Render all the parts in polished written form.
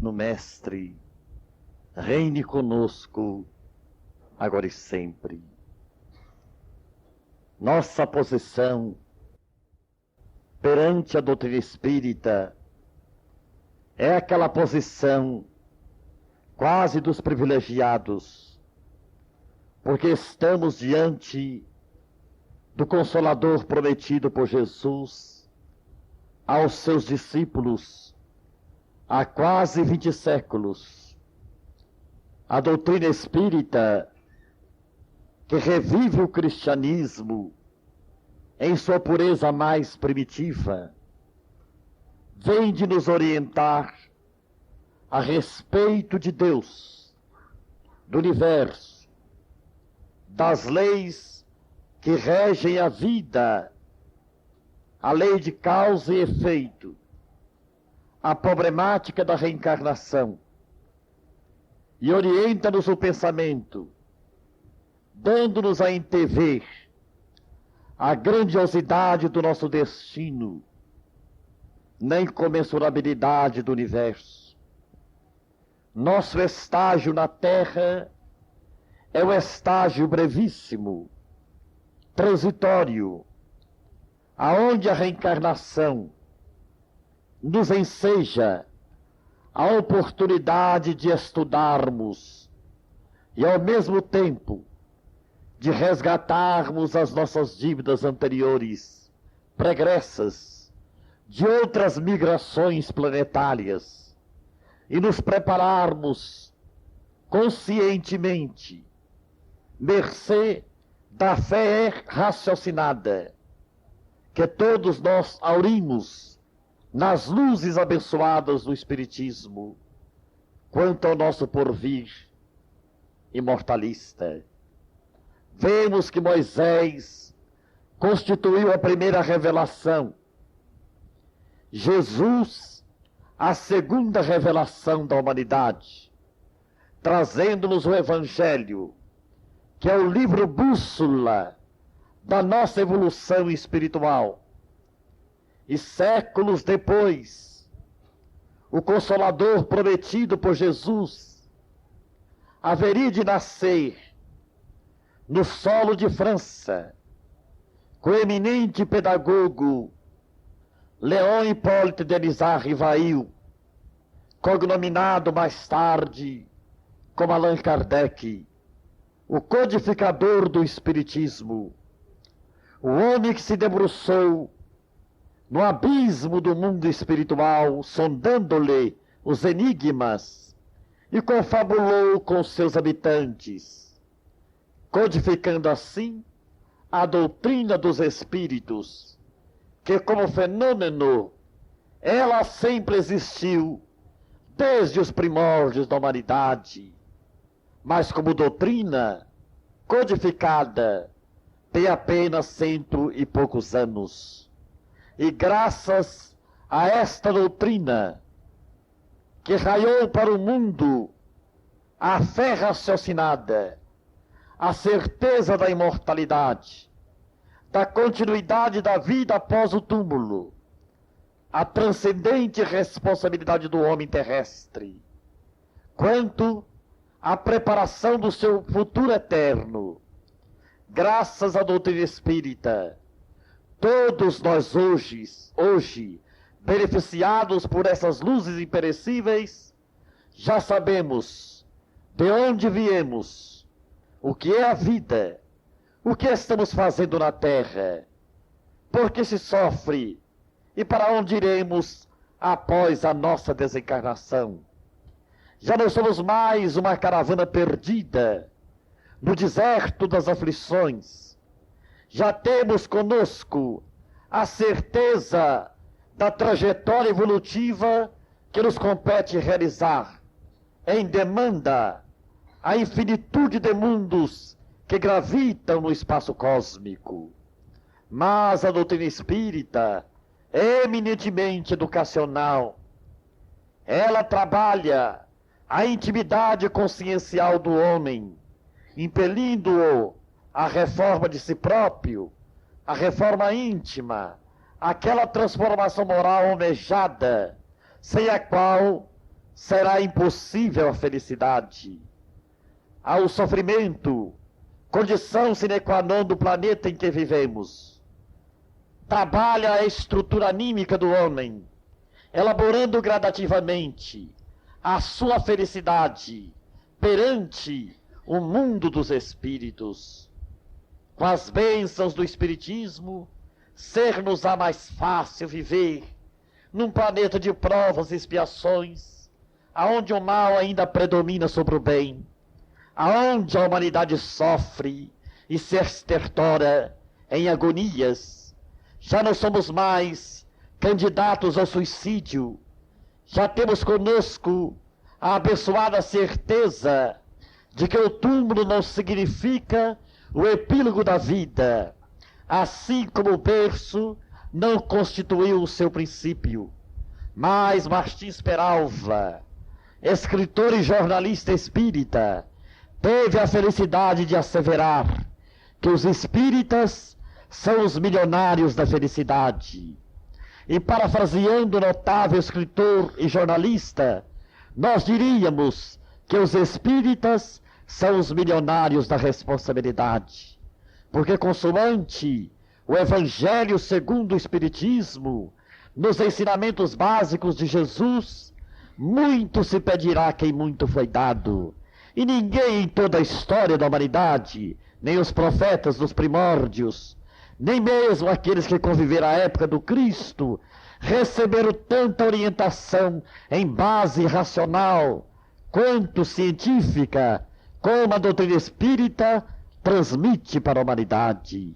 Divino Mestre, reine conosco, agora e sempre. Nossa posição perante a doutrina espírita é aquela posição quase dos privilegiados, porque estamos diante do Consolador prometido por Jesus aos seus discípulos há quase 20 séculos. A doutrina espírita, que revive o cristianismo em sua pureza mais primitiva, vem de nos orientar a respeito de Deus, do universo, das leis que regem a vida, a lei de causa e efeito, a problemática da reencarnação, e orienta-nos o pensamento, dando-nos a entrever a grandiosidade do nosso destino, na incomensurabilidade do universo. Nosso estágio na Terra é o estágio brevíssimo, transitório, aonde a reencarnação nos enseja a oportunidade de estudarmos e, ao mesmo tempo, de resgatarmos as nossas dívidas anteriores, pregressas, de outras migrações planetárias, e nos prepararmos conscientemente, mercê da fé raciocinada, que todos nós aurimos nas luzes abençoadas do Espiritismo, quanto ao nosso porvir imortalista. Vemos que Moisés constituiu a primeira revelação, Jesus a segunda revelação da humanidade, trazendo-nos o Evangelho, que é o livro bússola da nossa evolução espiritual. E séculos depois, o Consolador prometido por Jesus haveria de nascer no solo de França, com o eminente pedagogo Léon Hippolyte Denisard Rivail, cognominado mais tarde como Allan Kardec, o codificador do Espiritismo, o homem que se debruçou no abismo do mundo espiritual, sondando-lhe os enigmas, e confabulou com seus habitantes, codificando assim a doutrina dos espíritos, que como fenômeno ela sempre existiu desde os primórdios da humanidade, mas como doutrina codificada tem apenas 100 e poucos anos. E graças a esta doutrina, que raiou para o mundo a fé raciocinada, a certeza da imortalidade, da continuidade da vida após o túmulo, a transcendente responsabilidade do homem terrestre, quanto à preparação do seu futuro eterno, graças à doutrina espírita, todos nós hoje, beneficiados por essas luzes imperecíveis, já sabemos de onde viemos, o que é a vida, o que estamos fazendo na Terra, por que se sofre e para onde iremos após a nossa desencarnação. Já não somos mais uma caravana perdida no deserto das aflições. Já temos conosco a certeza da trajetória evolutiva que nos compete realizar, em demanda a infinitude de mundos que gravitam no espaço cósmico. Mas a doutrina espírita é eminentemente educacional. Ela trabalha a intimidade consciencial do homem, impelindo-o à reforma de si próprio, à reforma íntima, aquela transformação moral almejada, sem a qual será impossível a felicidade. Ao sofrimento, condição sine qua non do planeta em que vivemos. Trabalha a estrutura anímica do homem, elaborando gradativamente a sua felicidade perante o mundo dos espíritos. Com as bênçãos do espiritismo, ser-nos-á mais fácil viver num planeta de provas e expiações, aonde o mal ainda predomina sobre o bem, aonde a humanidade sofre e se estertora em agonias. Já não somos mais candidatos ao suicídio, já temos conosco a abençoada certeza de que o túmulo não significa o epílogo da vida, assim como o berço não constituiu o seu princípio. Mas Martins Peralva, escritor e jornalista espírita, teve a felicidade de asseverar que os espíritas são os milionários da felicidade. E parafraseando o notável escritor e jornalista, nós diríamos que os espíritas são os milionários da responsabilidade. Porque consoante o Evangelho segundo o Espiritismo, nos ensinamentos básicos de Jesus, muito se pedirá a quem muito foi dado. E ninguém em toda a história da humanidade, nem os profetas dos primórdios, nem mesmo aqueles que conviveram à época do Cristo, receberam tanta orientação em base racional quanto científica, como a doutrina espírita transmite para a humanidade.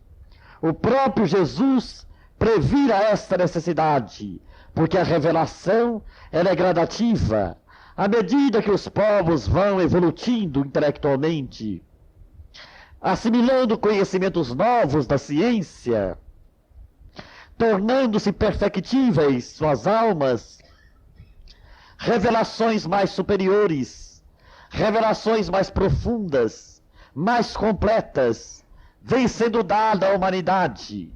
O próprio Jesus previra esta necessidade, porque a revelação ela é gradativa, à medida que os povos vão evoluindo intelectualmente, assimilando conhecimentos novos da ciência, tornando-se perfectíveis suas almas, revelações mais superiores, revelações mais profundas, mais completas, vem sendo dada à humanidade.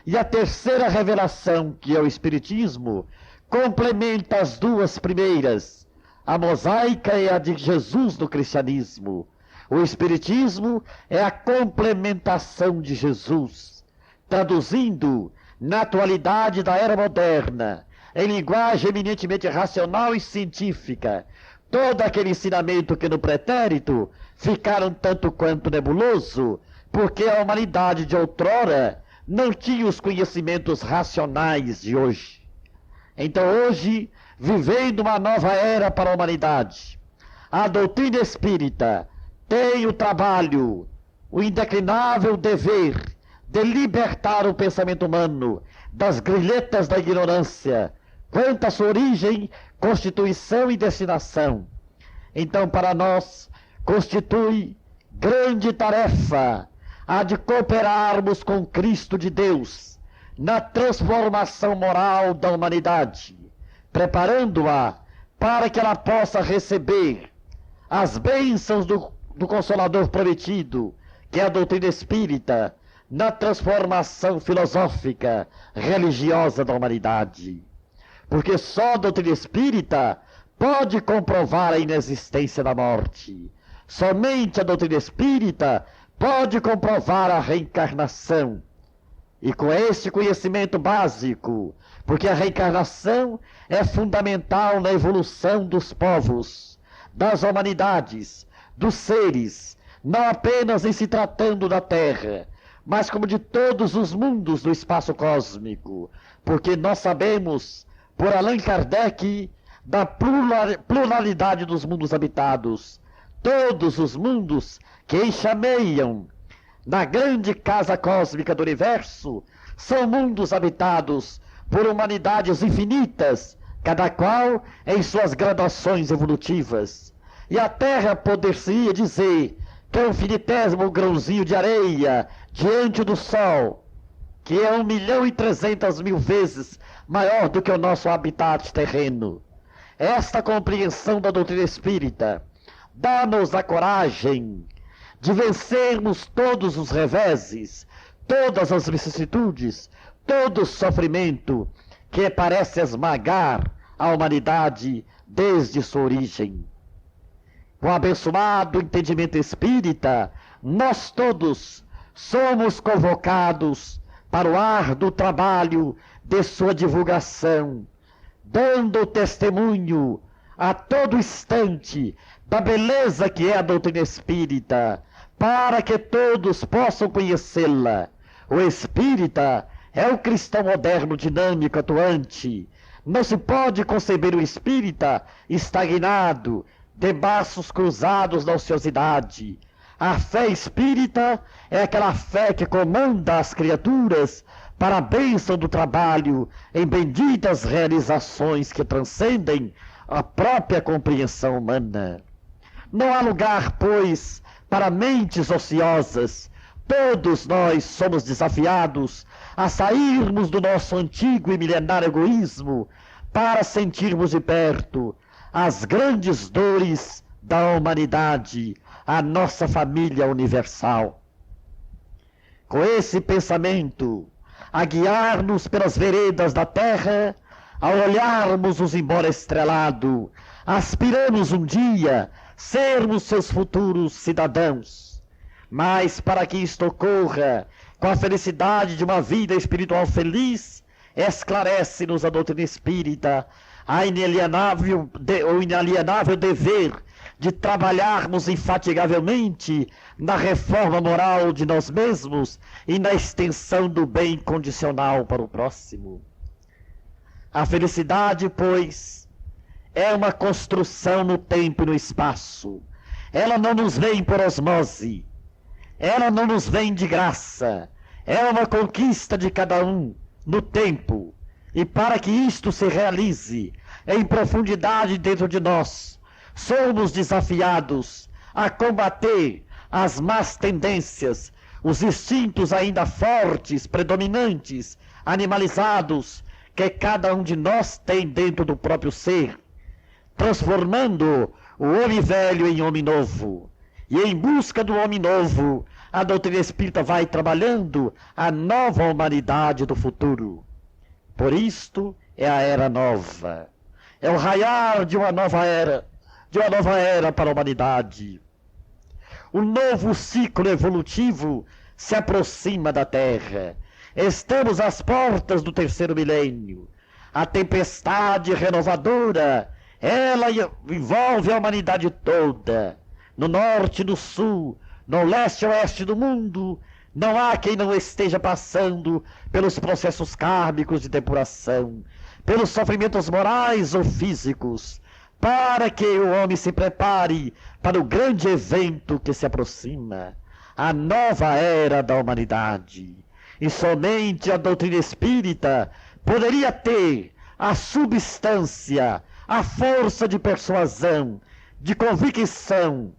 E a terceira revelação, que é o Espiritismo, complementa as duas primeiras, a mosaica e a de Jesus no cristianismo. O Espiritismo é a complementação de Jesus, traduzindo na atualidade da era moderna, em linguagem eminentemente racional e científica, todo aquele ensinamento que no pretérito ficaram tanto quanto nebuloso, porque a humanidade de outrora não tinha os conhecimentos racionais de hoje. Então hoje, vivendo uma nova era para a humanidade, a doutrina espírita tem o trabalho, o indeclinável dever de libertar o pensamento humano das grilhetas da ignorância quanto à sua origem, constituição e destinação. Então, para nós, constitui grande tarefa a de cooperarmos com Cristo de Deus na transformação moral da humanidade, preparando-a para que ela possa receber as bênçãos do Consolador prometido, que é a doutrina espírita, na transformação filosófica, religiosa da humanidade. Porque só a doutrina espírita pode comprovar a inexistência da morte. Somente a doutrina espírita pode comprovar a reencarnação. E com esse conhecimento básico, porque a reencarnação é fundamental na evolução dos povos, das humanidades, dos seres, não apenas em se tratando da Terra, mas como de todos os mundos do espaço cósmico, porque nós sabemos, por Allan Kardec, da pluralidade dos mundos habitados. Todos os mundos que enxameiam na grande casa cósmica do universo são mundos habitados por humanidades infinitas, cada qual em suas gradações evolutivas. E a Terra poder-se-ia dizer que é um finitésimo grãozinho de areia diante do Sol, que é 1.300.000 vezes maior do que o nosso habitat terreno. Esta compreensão da doutrina espírita dá-nos a coragem de vencermos todos os reveses, todas as vicissitudes, todo o sofrimento que parece esmagar a humanidade desde sua origem. Com o abençoado entendimento espírita, nós todos somos convocados para o árduo trabalho de sua divulgação, dando testemunho a todo instante da beleza que é a doutrina espírita, para que todos possam conhecê-la. O espírita é o cristão moderno, dinâmico, atuante. Não se pode conceber o espírita estagnado, de braços cruzados na ociosidade. A fé espírita é aquela fé que comanda as criaturas para a bênção do trabalho em benditas realizações que transcendem a própria compreensão humana. Não há lugar, pois, para mentes ociosas. Todos nós somos desafiados a sairmos do nosso antigo e milenário egoísmo para sentirmos de perto as grandes dores da humanidade, a nossa família universal. Com esse pensamento, a guiar-nos pelas veredas da terra, ao olharmos os embora estrelado, aspiramos um dia sermos seus futuros cidadãos. Mas para que isto ocorra com a felicidade de uma vida espiritual feliz, esclarece-nos a doutrina espírita o inalienável dever de trabalharmos infatigavelmente na reforma moral de nós mesmos e na extensão do bem condicional para o próximo. A felicidade, pois, é uma construção no tempo e no espaço. Ela não nos vem por osmose, ela não nos vem de graça, é uma conquista de cada um no tempo. E para que isto se realize em profundidade dentro de nós, somos desafiados a combater as más tendências, os instintos ainda fortes, predominantes, animalizados, que cada um de nós tem dentro do próprio ser, transformando o homem velho em homem novo. E em busca do homem novo, a doutrina espírita vai trabalhando a nova humanidade do futuro. Por isto é a era nova. É o raiar de uma nova era para a humanidade. Um novo ciclo evolutivo se aproxima da Terra. Estamos às portas do terceiro milênio. A tempestade renovadora, ela envolve a humanidade toda. No norte e no sul, no leste e oeste do mundo, não há quem não esteja passando pelos processos kármicos de depuração, pelos sofrimentos morais ou físicos, para que o homem se prepare para o grande evento que se aproxima, a nova era da humanidade. E somente a doutrina espírita poderia ter a substância, a força de persuasão, de convicção,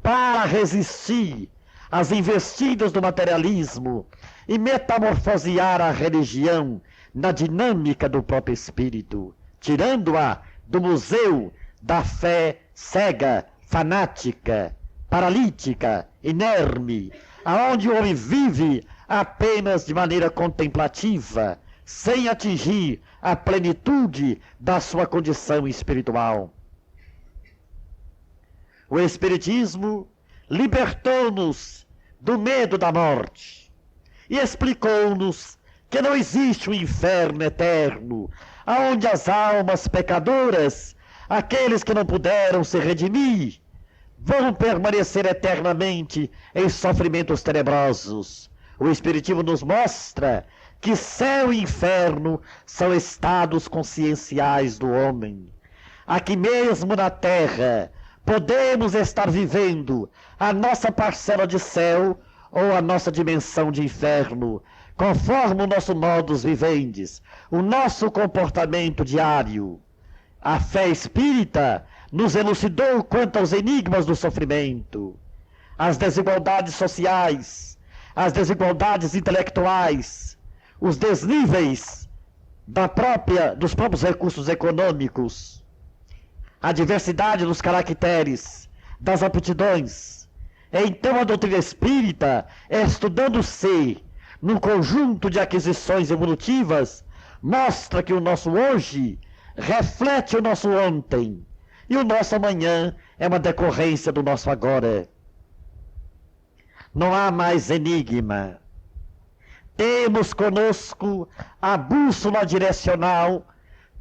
para resistir às investidas do materialismo e metamorfosear a religião na dinâmica do próprio espírito, tirando-a do museu da fé cega, fanática, paralítica, inerme, aonde o homem vive apenas de maneira contemplativa, sem atingir a plenitude da sua condição espiritual. O Espiritismo libertou-nos do medo da morte e explicou-nos que não existe um inferno eterno, aonde as almas pecadoras, aqueles que não puderam se redimir, vão permanecer eternamente em sofrimentos tenebrosos. O Espiritismo nos mostra que céu e inferno são estados conscienciais do homem. Aqui mesmo na Terra, podemos estar vivendo a nossa parcela de céu ou a nossa dimensão de inferno, conforme o nosso modus vivendi, o nosso comportamento diário. A fé espírita nos elucidou quanto aos enigmas do sofrimento, as desigualdades sociais, as desigualdades intelectuais, os desníveis dos próprios recursos econômicos, a diversidade dos caracteres, das aptidões. Então a doutrina espírita, estudando-se num conjunto de aquisições evolutivas, mostra que o nosso hoje reflete o nosso ontem, E o nosso amanhã é uma decorrência do nosso agora. Não há mais enigma. Temos conosco a bússola direcional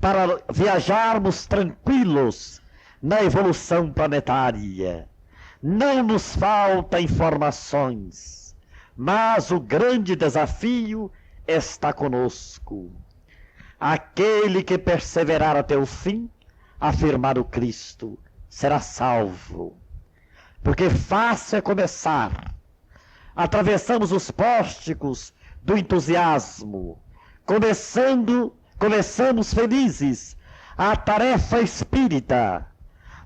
para viajarmos tranquilos na evolução planetária. Não nos falta informações, mas o grande desafio está conosco. Aquele que perseverar até o fim, afirmar o Cristo, será salvo. Porque fácil é começar. Atravessamos os pórticos do entusiasmo. Começamos felizes a tarefa espírita,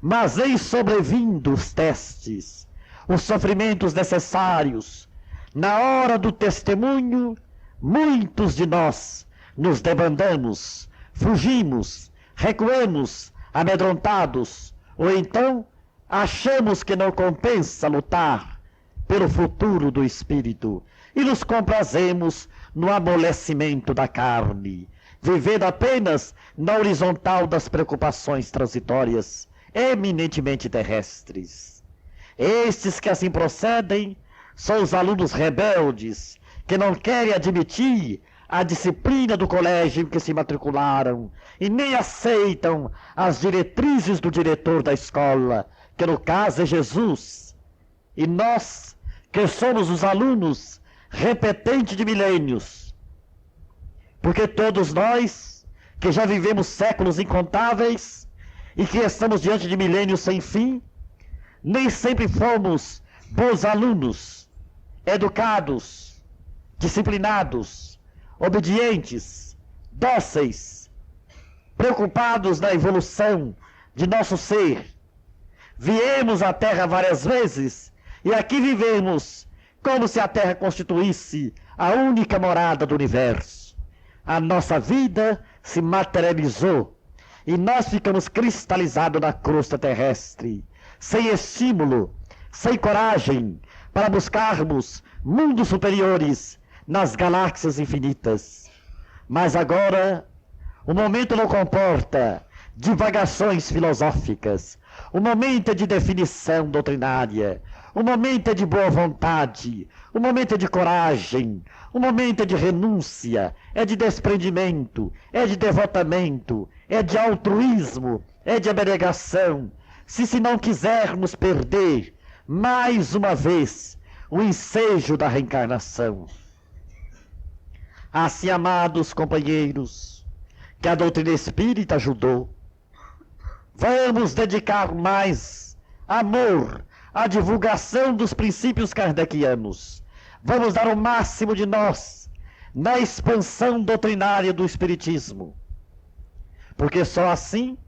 mas em sobrevindo os testes, os sofrimentos necessários, na hora do testemunho, muitos de nós nos debandamos, fugimos, recuamos, amedrontados, ou então achamos que não compensa lutar pelo futuro do espírito e nos comprazemos no amolecimento da carne, vivendo apenas na horizontal das preocupações transitórias, eminentemente terrestres. Estes que assim procedem são os alunos rebeldes que não querem admitir a disciplina do colégio em que se matricularam e nem aceitam as diretrizes do diretor da escola, que no caso é Jesus. E nós, que somos os alunos repetentes de milênios, porque todos nós, que já vivemos séculos incontáveis e que estamos diante de milênios sem fim, nem sempre fomos bons alunos, educados, disciplinados, obedientes, dóceis, preocupados na evolução de nosso ser. Viemos à Terra várias vezes e aqui vivemos como se a Terra constituísse a única morada do universo. A nossa vida se materializou e nós ficamos cristalizados na crosta terrestre, sem estímulo, sem coragem para buscarmos mundos superiores nas galáxias infinitas. Mas agora, o momento não comporta divagações filosóficas, o momento é de definição doutrinária, o momento é de boa vontade, o momento é de coragem, o momento é de renúncia, é de desprendimento, é de devotamento, é de altruísmo, é de abnegação. Se não quisermos perder, mais uma vez, o ensejo da reencarnação. Assim, amados companheiros, que a doutrina espírita ajudou, vamos dedicar mais amor à divulgação dos princípios kardecianos. Vamos dar o máximo de nós na expansão doutrinária do Espiritismo, porque só assim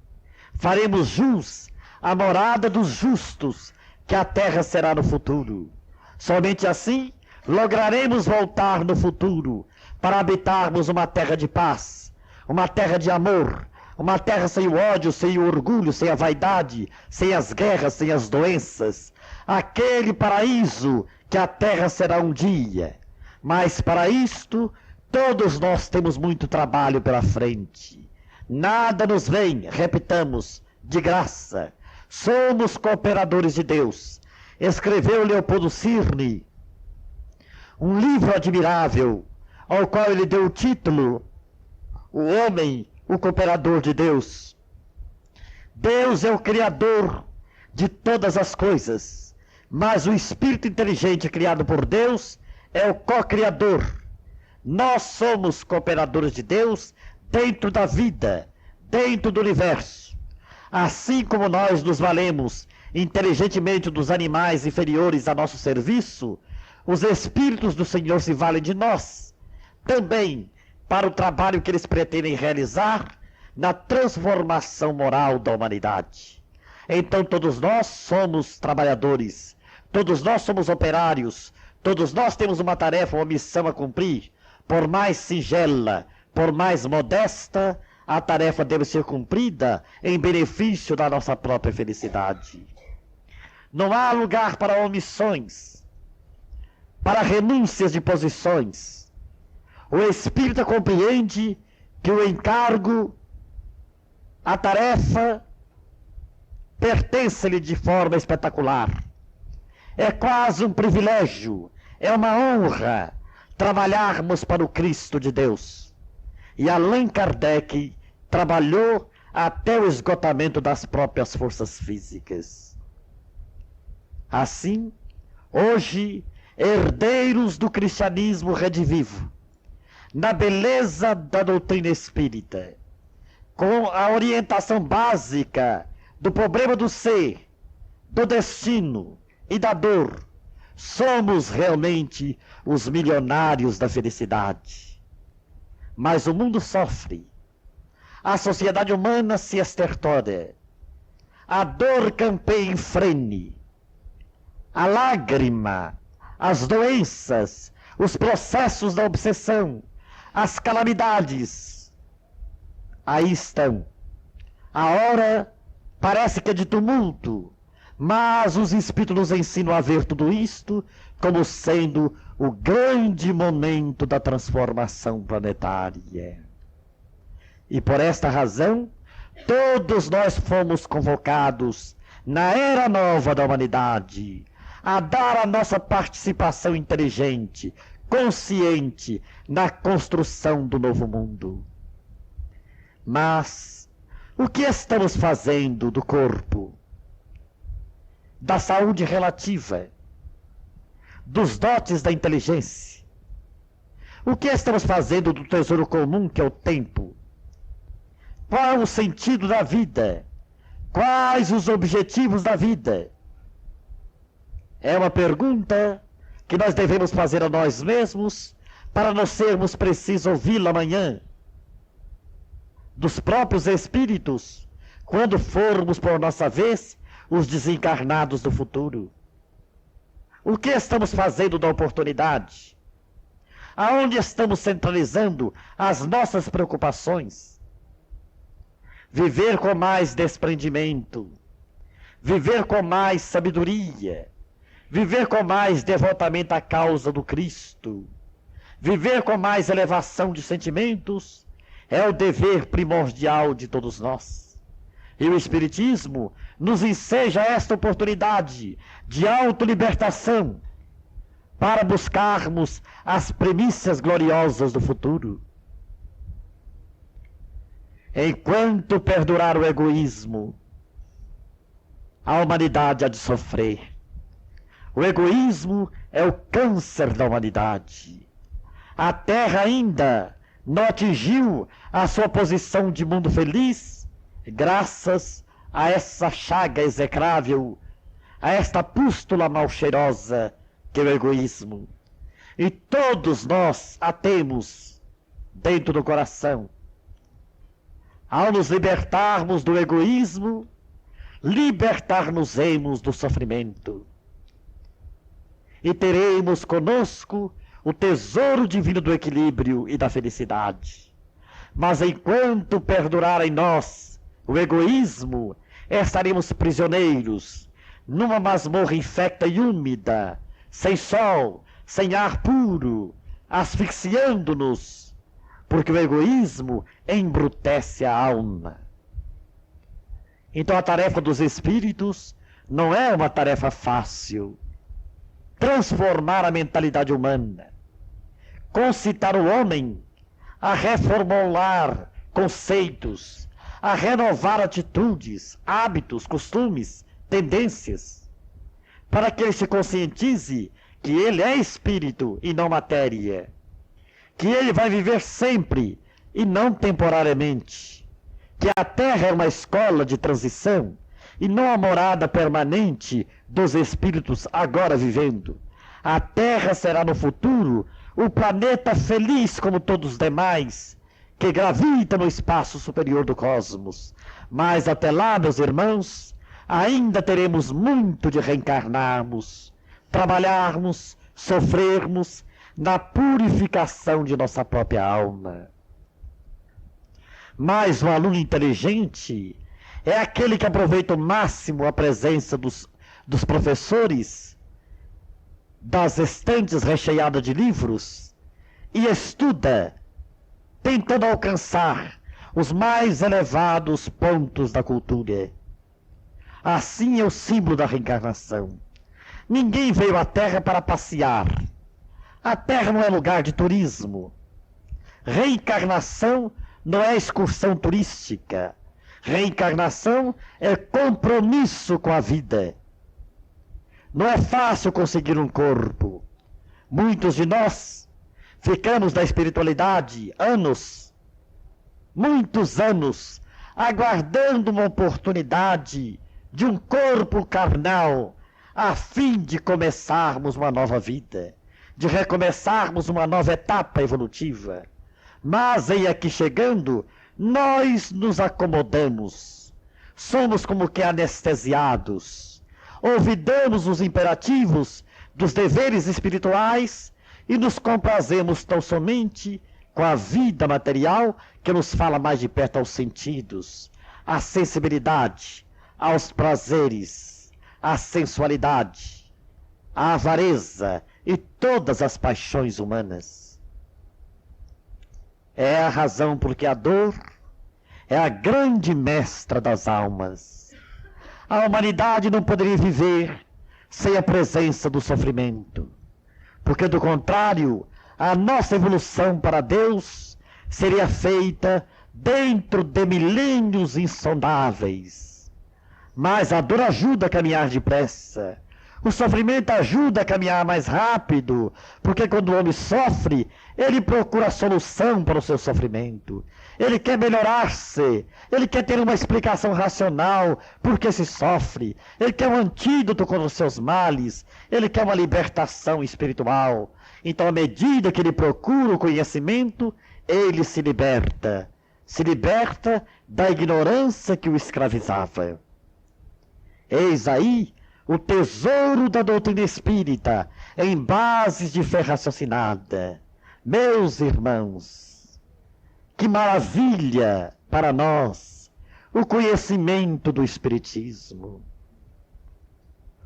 faremos jus à morada dos justos que a terra será no futuro. Somente assim lograremos voltar no futuro para habitarmos uma terra de paz, uma terra de amor, uma terra sem o ódio, sem o orgulho, sem a vaidade, sem as guerras, sem as doenças. Aquele paraíso que a terra será um dia. Mas para isto, todos nós temos muito trabalho pela frente. Nada nos vem, repitamos, de graça. Somos cooperadores de Deus. Escreveu Leopoldo Cirne um livro admirável, ao qual ele deu o título O Homem, o Cooperador de Deus. Deus é o Criador de todas as coisas, mas o Espírito inteligente criado por Deus é o co-criador. Nós somos cooperadores de Deus dentro da vida, dentro do universo. Assim como nós nos valemos inteligentemente dos animais inferiores a nosso serviço, os Espíritos do Senhor se valem de nós, também para o trabalho que eles pretendem realizar na transformação moral da humanidade. Então todos nós somos trabalhadores, todos nós somos operários, todos nós temos uma tarefa, uma missão a cumprir. Por mais singela, por mais modesta, a tarefa deve ser cumprida em benefício da nossa própria felicidade. Não há lugar para omissões, para renúncias de posições. O espírita compreende que o encargo, a tarefa, pertence-lhe de forma espetacular. É quase um privilégio, é uma honra trabalharmos para o Cristo de Deus. E Allan Kardec trabalhou até o esgotamento das próprias forças físicas. Assim, hoje, herdeiros do cristianismo redivivo, na beleza da doutrina espírita, com a orientação básica do problema do ser, do destino e da dor, somos realmente os milionários da felicidade. Mas o mundo sofre, a sociedade humana se estertora, a dor campeia em frene, a lágrima, as doenças, os processos da obsessão, as calamidades, aí estão. A hora parece que é de tumulto, mas os Espíritos nos ensinam a ver tudo isto como sendo o grande momento da transformação planetária. E por esta razão, todos nós fomos convocados na era nova da humanidade a dar a nossa participação inteligente, consciente na construção do novo mundo. Mas o que estamos fazendo do corpo, da saúde relativa, dos dotes da inteligência? O que estamos fazendo do tesouro comum que é o tempo? Qual é o sentido da vida? Quais os objetivos da vida? É uma pergunta que nós devemos fazer a nós mesmos para não sermos precisos ouvi-la amanhã dos próprios espíritos, quando formos por nossa vez os desencarnados do futuro. O que estamos fazendo da oportunidade? Aonde estamos centralizando as nossas preocupações? Viver com mais desprendimento, viver com mais sabedoria, viver com mais devotamento à causa do Cristo, viver com mais elevação de sentimentos, é o dever primordial de todos nós. E o Espiritismo nos enseja esta oportunidade de autolibertação para buscarmos as premissas gloriosas do futuro. Enquanto perdurar o egoísmo, a humanidade há de sofrer. O egoísmo é o câncer da humanidade. A Terra ainda não atingiu a sua posição de mundo feliz, graças a essa chaga execrável, a esta pústula mal cheirosa que é o egoísmo. E todos nós a temos dentro do coração. Ao nos libertarmos do egoísmo, libertar-nos-emos do sofrimento. E teremos conosco o tesouro divino do equilíbrio e da felicidade. Mas enquanto perdurar em nós o egoísmo, estaremos prisioneiros numa masmorra infecta e úmida, sem sol, sem ar puro, asfixiando-nos, porque o egoísmo embrutece a alma. Então a tarefa dos espíritos não é uma tarefa fácil. Transformar a mentalidade humana, concitar o homem a reformular conceitos, a renovar atitudes, hábitos, costumes, tendências, para que ele se conscientize que ele é espírito e não matéria, que ele vai viver sempre e não temporariamente, que a Terra é uma escola de transição e não a morada permanente dos espíritos agora vivendo. A Terra será no futuro o planeta feliz como todos os demais, que gravita no espaço superior do cosmos. Mas até lá, meus irmãos, ainda teremos muito de reencarnarmos, trabalharmos, sofrermos na purificação de nossa própria alma. Mas um aluno inteligente é aquele que aproveita ao máximo a presença dos professores, das estantes recheadas de livros, e estuda, tentando alcançar os mais elevados pontos da cultura. Assim é o símbolo da reencarnação. Ninguém veio à Terra para passear. A Terra não é lugar de turismo. Reencarnação não é excursão turística. Reencarnação é compromisso com a vida. Não é fácil conseguir um corpo. Muitos de nós ficamos da espiritualidade anos, muitos anos, aguardando uma oportunidade de um corpo carnal, a fim de começarmos uma nova vida, de recomeçarmos uma nova etapa evolutiva. Mas aí aqui chegando, nós nos acomodamos, somos como que anestesiados, olvidamos os imperativos dos deveres espirituais e nos comprazemos tão somente com a vida material que nos fala mais de perto aos sentidos, à sensibilidade, aos prazeres, à sensualidade, à avareza e todas as paixões humanas. É a razão porque a dor é a grande mestra das almas. A humanidade não poderia viver sem a presença do sofrimento, porque do contrário, a nossa evolução para Deus seria feita dentro de milênios insondáveis. Mas a dor ajuda a caminhar depressa. O sofrimento ajuda a caminhar mais rápido, porque quando o homem sofre, ele procura a solução para o seu sofrimento. Ele quer melhorar-se, ele quer ter uma explicação racional por que se sofre, ele quer um antídoto contra os seus males, ele quer uma libertação espiritual. Então, à medida que ele procura o conhecimento, ele se liberta da ignorância que o escravizava. Eis aí o tesouro da doutrina espírita, em bases de fé raciocinada. Meus irmãos, que maravilha para nós o conhecimento do Espiritismo.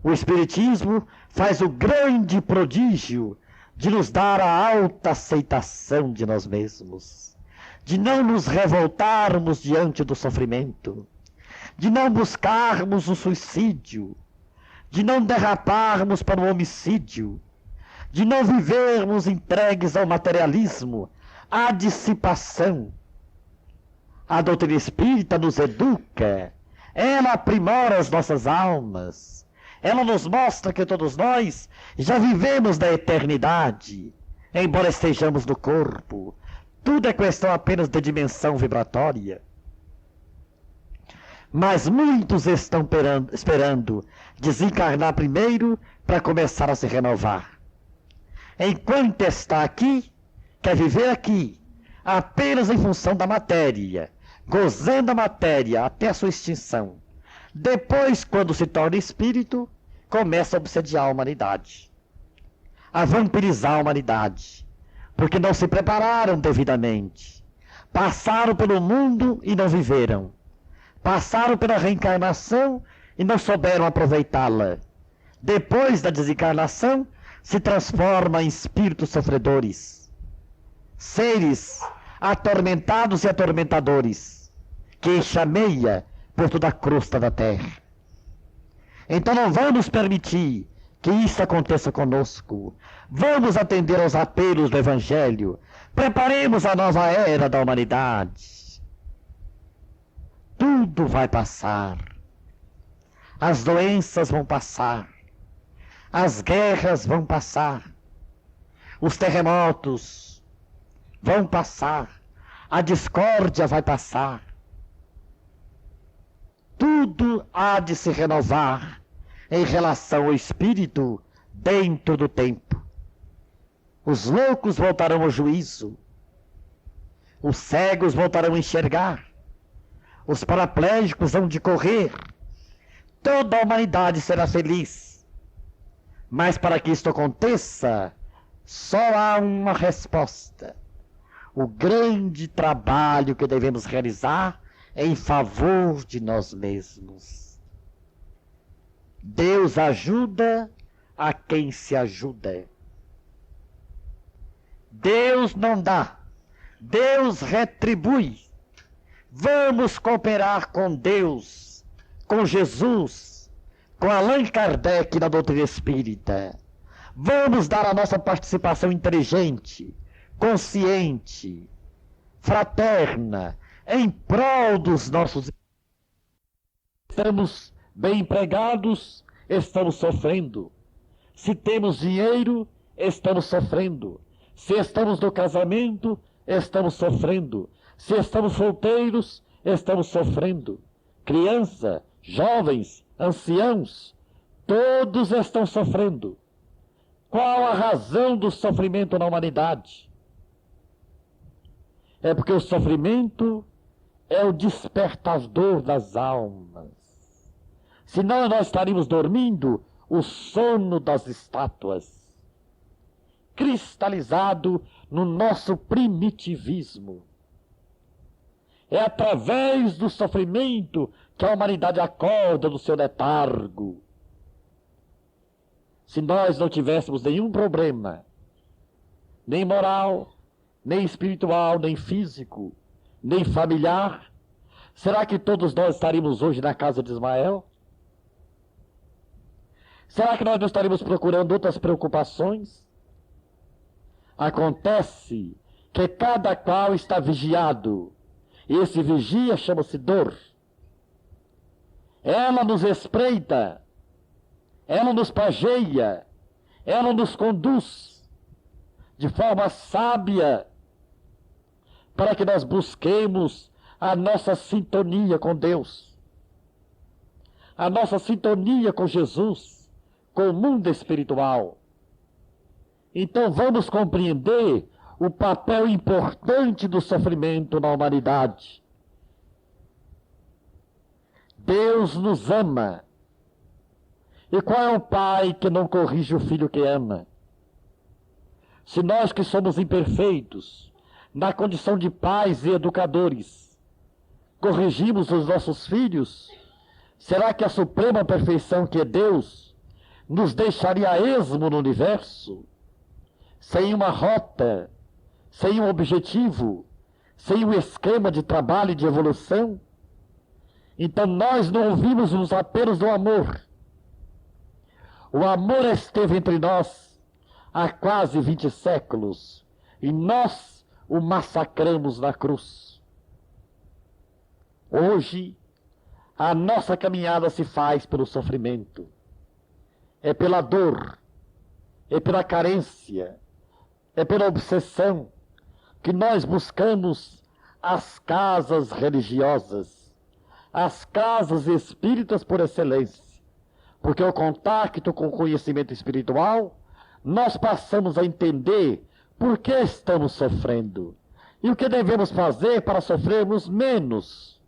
O Espiritismo faz o grande prodígio de nos dar a alta aceitação de nós mesmos, de não nos revoltarmos diante do sofrimento, de não buscarmos o suicídio, de não derraparmos para o homicídio, de não vivermos entregues ao materialismo, à dissipação. A doutrina espírita nos educa, ela aprimora as nossas almas, ela nos mostra que todos nós já vivemos da eternidade, embora estejamos no corpo. Tudo é questão apenas de dimensão vibratória. Mas muitos estão esperando desencarnar primeiro para começar a se renovar. Enquanto está aqui, quer viver aqui, apenas em função da matéria, gozando a matéria até a sua extinção. Depois, quando se torna espírito, começa a obsediar a humanidade, a vampirizar a humanidade, porque não se prepararam devidamente, passaram pelo mundo e não viveram, passaram pela reencarnação e não souberam aproveitá-la. Depois da desencarnação, se transforma em espíritos sofredores, seres atormentados e atormentadores, que enxameia por toda a crosta da terra. Então não vamos permitir que isso aconteça conosco. Vamos atender aos apelos do Evangelho. Preparemos a nova era da humanidade. Tudo vai passar. As doenças vão passar. As guerras vão passar, os terremotos vão passar, a discórdia vai passar. Tudo há de se renovar em relação ao espírito dentro do tempo. Os loucos voltarão ao juízo, os cegos voltarão a enxergar, os paraplégicos vão de correr, toda a humanidade será feliz. Mas para que isto aconteça, só há uma resposta. O grande trabalho que devemos realizar em favor de nós mesmos. Deus ajuda a quem se ajuda. Deus não dá, Deus retribui. Vamos cooperar com Deus com Jesus, com Allan Kardec na doutrina espírita. Vamos dar a nossa participação inteligente, consciente, fraterna, em prol dos nossos. Estamos bem empregados, estamos sofrendo. Se temos dinheiro, estamos sofrendo. Se estamos no casamento, estamos sofrendo. Se estamos solteiros, estamos sofrendo. Criança, jovens, anciãos, todos estão sofrendo. Qual a razão do sofrimento na humanidade? É porque o sofrimento é o despertador das almas. Senão nós estaríamos dormindo o sono das estátuas, cristalizado no nosso primitivismo. É através do sofrimento que a humanidade acorda do seu letargo. Se nós não tivéssemos nenhum problema, nem moral, nem espiritual, nem físico, nem familiar, será que todos nós estaríamos hoje na casa de Ismael? Será que nós não estaríamos procurando outras preocupações? Acontece que cada qual está vigiado, e esse vigia chama-se dor. Ela nos espreita, ela nos pageia, ela nos conduz de forma sábia para que nós busquemos a nossa sintonia com Deus, a nossa sintonia com Jesus, com o mundo espiritual. Então vamos compreender o papel importante do sofrimento na humanidade. Deus nos ama. E qual é o pai que não corrige o filho que ama? Se nós que somos imperfeitos, na condição de pais e educadores, corrigimos os nossos filhos, será que a suprema perfeição que é Deus nos deixaria a esmo no universo? Sem uma rota, sem um objetivo, sem um esquema de trabalho e de evolução? Então nós não ouvimos os apelos do amor. O amor esteve entre nós há quase 20 séculos e nós o massacramos na cruz. Hoje, a nossa caminhada se faz pelo sofrimento. É pela dor, é pela carência, é pela obsessão que nós buscamos as casas religiosas, as casas espíritas por excelência. Porque o contato com o conhecimento espiritual, nós passamos a entender por que estamos sofrendo e o que devemos fazer para sofrermos menos.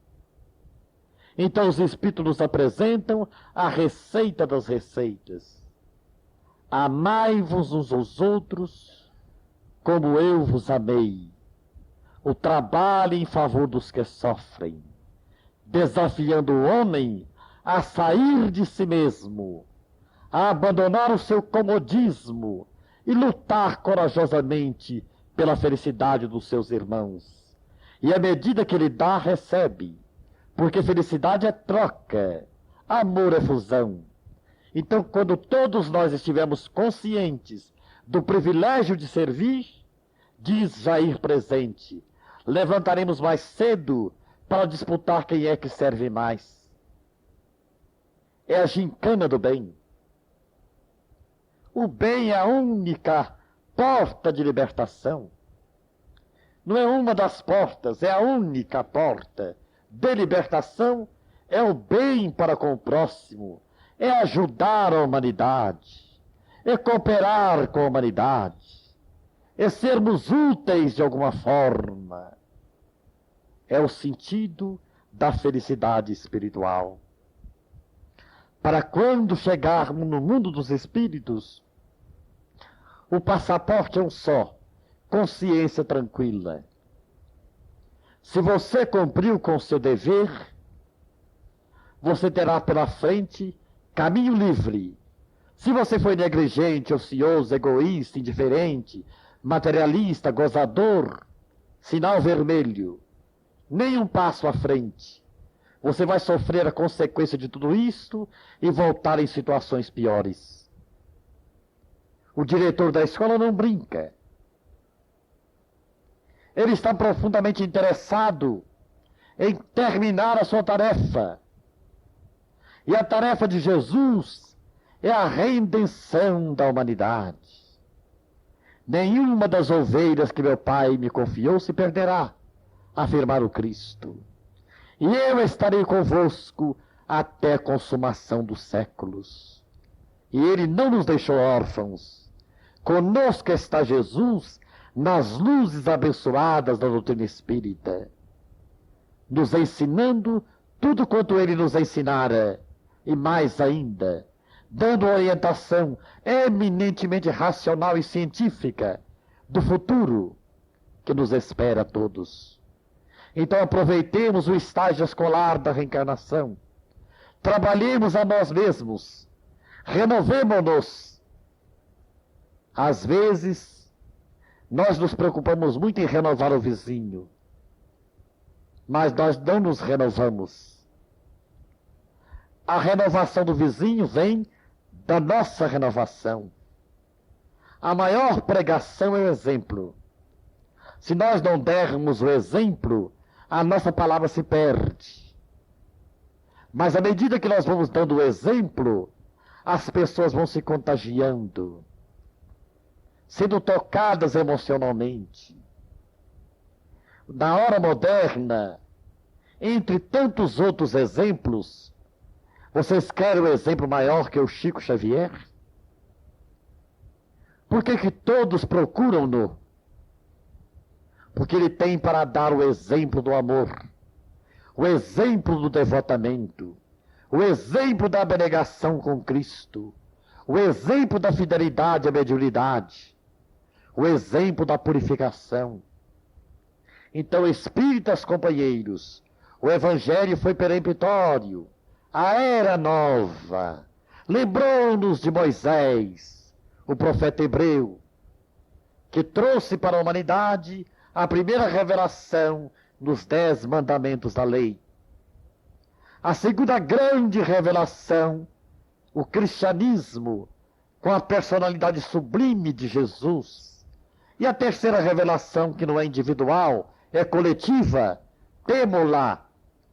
Então os Espíritos nos apresentam a receita das receitas. Amai-vos uns aos outros como eu vos amei. O trabalho em favor dos que sofrem, desafiando o homem a sair de si mesmo, a abandonar o seu comodismo e lutar corajosamente pela felicidade dos seus irmãos. E à medida que ele dá, recebe, porque felicidade é troca, amor é fusão. Então, quando todos nós estivermos conscientes do privilégio de servir, diz Jair Presente, levantaremos mais cedo para disputar quem é que serve mais. É a gincana do bem. O bem é a única porta de libertação. Não é uma das portas, é a única porta de libertação. É o bem para com o próximo, é ajudar a humanidade, é cooperar com a humanidade, é sermos úteis de alguma forma. É o sentido da felicidade espiritual. Para quando chegarmos no mundo dos espíritos, o passaporte é um só, consciência tranquila. Se você cumpriu com o seu dever, você terá pela frente caminho livre. Se você foi negligente, ocioso, egoísta, indiferente, materialista, gozador, sinal vermelho, nem um passo à frente. você vai sofrer a consequência de tudo isso e voltar em situações piores. O diretor da escola não brinca. Ele está profundamente interessado em terminar a sua tarefa. E a tarefa de Jesus é a redenção da humanidade. Nenhuma das ovelhas que meu Pai me confiou se perderá, afirmar o Cristo. E eu estarei convosco até a consumação dos séculos. E ele não nos deixou órfãos. Conosco está Jesus nas luzes abençoadas da doutrina espírita, nos ensinando tudo quanto ele nos ensinara, e mais ainda, dando orientação eminentemente racional e científica do futuro que nos espera a todos. Então aproveitemos o estágio escolar da reencarnação, trabalhemos a nós mesmos, renovemo-nos. Às vezes, nós nos preocupamos muito em renovar o vizinho, mas nós não nos renovamos. A renovação do vizinho vem da nossa renovação. A maior pregação é o exemplo. Se nós não dermos o exemplo, a nossa palavra se perde. Mas à medida que nós vamos dando o exemplo, as pessoas vão se contagiando, sendo tocadas emocionalmente. Na hora moderna, entre tantos outros exemplos, vocês querem um exemplo maior que o Chico Xavier? Por que todos procuram-no? Porque ele tem para dar o exemplo do amor, o exemplo do devotamento, o exemplo da abnegação com Cristo, o exemplo da fidelidade à mediunidade, o exemplo da purificação. Então, espíritas companheiros, o Evangelho foi peremptório, a era nova, lembrou-nos de Moisés, o profeta hebreu, que trouxe para a humanidade a primeira revelação nos 10 mandamentos da lei. A segunda grande revelação, o cristianismo, com a personalidade sublime de Jesus. E a terceira revelação, que não é individual, é coletiva, temo-la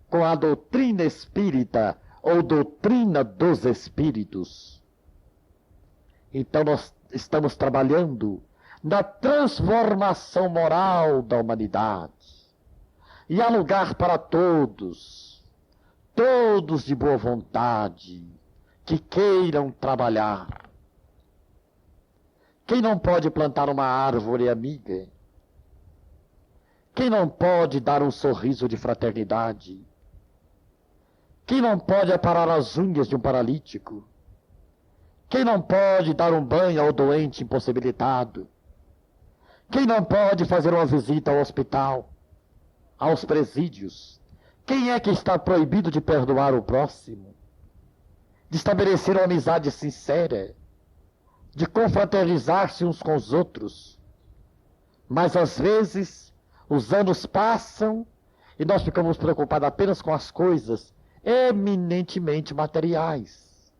com a doutrina espírita, ou doutrina dos espíritos. Então nós estamos trabalhando na transformação moral da humanidade. E há lugar para todos, todos de boa vontade, que queiram trabalhar. Quem não pode plantar uma árvore amiga? Quem não pode dar um sorriso de fraternidade? Quem não pode aparar as unhas de um paralítico? Quem não pode dar um banho ao doente impossibilitado? Quem não pode fazer uma visita ao hospital, aos presídios? Quem é que está proibido de perdoar o próximo? De estabelecer uma amizade sincera? De confraternizar-se uns com os outros? Mas às vezes os anos passam e nós ficamos preocupados apenas com as coisas eminentemente materiais.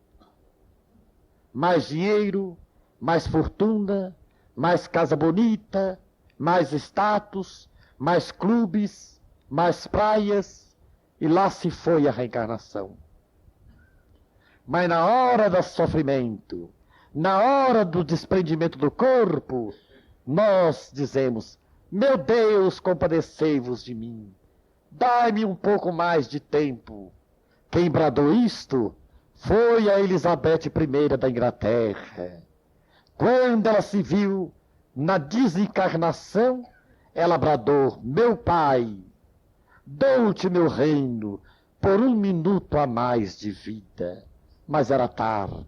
Mais dinheiro, mais fortuna, mais casa bonita, mais status, mais clubes, mais praias, e lá se foi a reencarnação. Mas na hora do sofrimento, na hora do desprendimento do corpo, nós dizemos: meu Deus, compadecei-vos de mim, dai-me um pouco mais de tempo. Quem bradou isto foi a Elizabeth I da Inglaterra. Quando ela se viu na desencarnação, ela bradou: meu pai, dou-te meu reino por 1 minuto a mais de vida. Mas era tarde.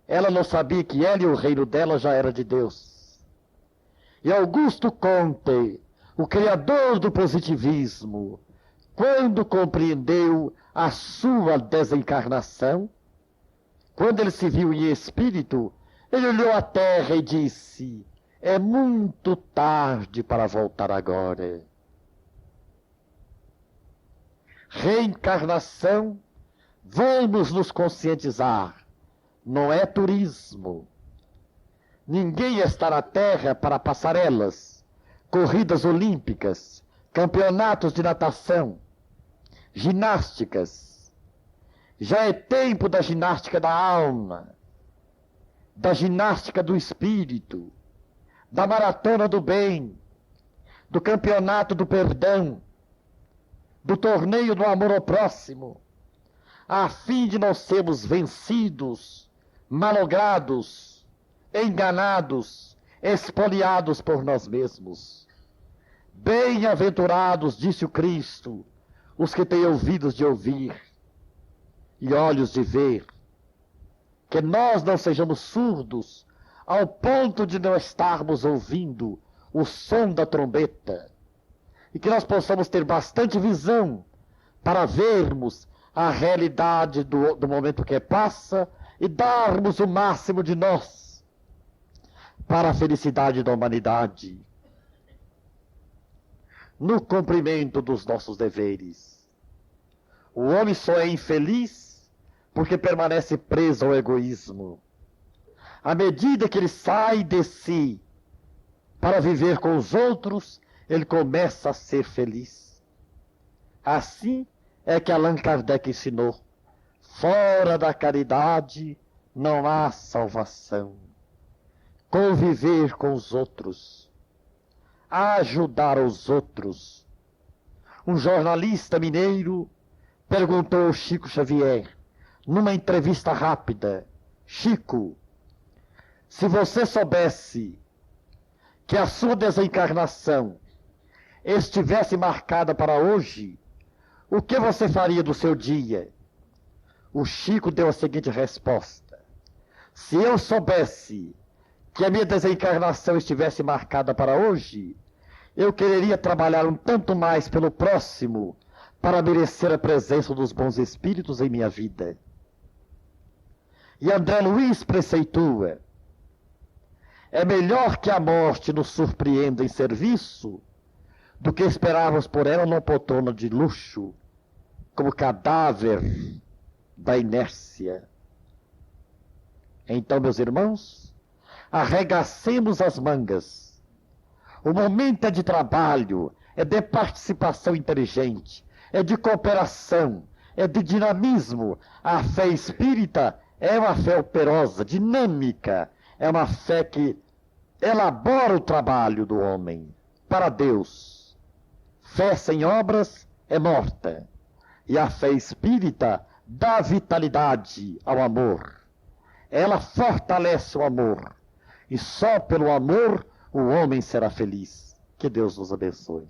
Ela não sabia que ela e o reino dela já era de Deus. E Augusto Comte, o criador do positivismo, quando compreendeu a sua desencarnação, quando ele se viu em espírito, ele olhou a terra e disse: é muito tarde para voltar agora. reencarnação, vamos nos conscientizar. Não é turismo. Ninguém está na Terra para passarelas, corridas olímpicas, campeonatos de natação, ginásticas. Já é tempo da ginástica da alma, da ginástica do espírito, da maratona do bem, do campeonato do perdão, do torneio do amor ao próximo, a fim de não sermos vencidos, malogrados, enganados, expoliados por nós mesmos. Bem-aventurados, disse o Cristo, os que têm ouvidos de ouvir e olhos de ver, que nós não sejamos surdos ao ponto de não estarmos ouvindo o som da trombeta, e que nós possamos ter bastante visão para vermos a realidade do momento que passa e darmos o máximo de nós para a felicidade da humanidade, no cumprimento dos nossos deveres. O homem só é infeliz porque permanece preso ao egoísmo. À medida que ele sai de si para viver com os outros, ele começa a ser feliz. Assim é que Allan Kardec ensinou: fora da caridade não há salvação. Conviver com os outros, ajudar os outros. Um jornalista mineiro perguntou ao Chico Xavier, numa entrevista rápida: Chico, se você soubesse que a sua desencarnação estivesse marcada para hoje, o que você faria do seu dia? O Chico deu a seguinte resposta: se eu soubesse que a minha desencarnação estivesse marcada para hoje, eu quereria trabalhar um tanto mais pelo próximo para merecer a presença dos bons espíritos em minha vida. E André Luiz preceitua: é melhor que a morte nos surpreenda em serviço do que esperarmos por ela numa poltrona de luxo, como cadáver da inércia. Então, meus irmãos, arregacemos as mangas. O momento é de trabalho, é de participação inteligente, é de cooperação, é de dinamismo. A fé espírita é uma fé operosa, dinâmica, é uma fé que elabora o trabalho do homem para Deus. Fé sem obras é morta, e a fé espírita dá vitalidade ao amor. Ela fortalece o amor, e só pelo amor o homem será feliz. Que Deus nos abençoe.